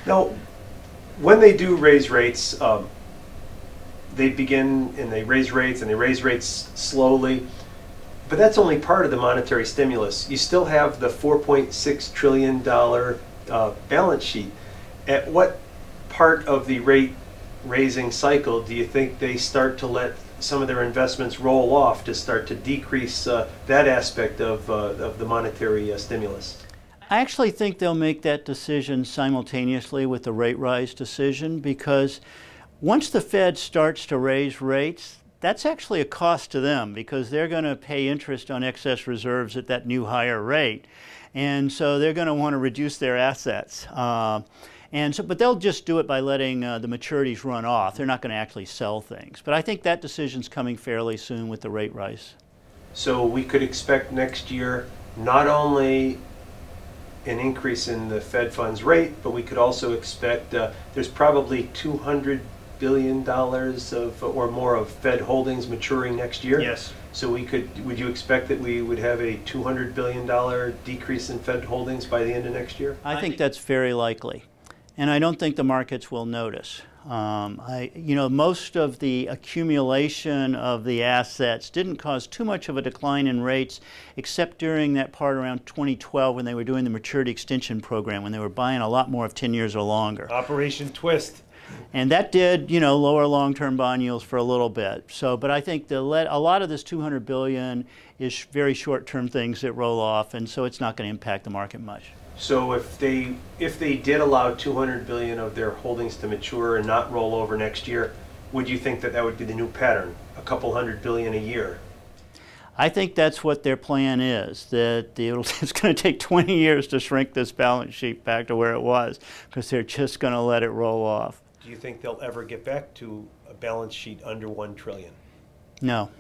Now, when they do raise rates, they begin and they raise rates and they raise rates slowly. But that's only part of the monetary stimulus. You still have the $4.6 trillion balance sheet. At what part of the rate raising cycle do you think they start to let some of their investments roll off to start to decrease that aspect of the monetary stimulus? I actually think they'll make that decision simultaneously with the rate rise decision, because once the Fed starts to raise rates, that's actually a cost to them, because they're going to pay interest on excess reserves at that new higher rate. And so they're going to want to reduce their assets. But they'll just do it by letting the maturities run off. They're not going to actually sell things. But I think that decision's coming fairly soon with the rate rise. So we could expect next year not only an increase in the Fed funds rate, but we could also expect there's probably $200 billion or more of Fed holdings maturing next year. Yes. So would you expect that we would have a $200 billion decrease in Fed holdings by the end of next year? I think that's very likely. And I don't think the markets will notice. Most of the accumulation of the assets didn't cause too much of a decline in rates, except during that part around 2012 when they were doing the maturity extension program, when they were buying a lot more of 10 years or longer. Operation Twist. And that did, lower long-term bond yields for a little bit. But I think a lot of this $200 billion is very short-term things that roll off, and so it's not going to impact the market much. So if they did allow $200 billion of their holdings to mature and not roll over next year, would you think that that would be the new pattern, a couple $100 billion a year? I think that's what their plan is, that it's going to take 20 years to shrink this balance sheet back to where it was, because they're just going to let it roll off. Do you think they'll ever get back to a balance sheet under $1 trillion? No.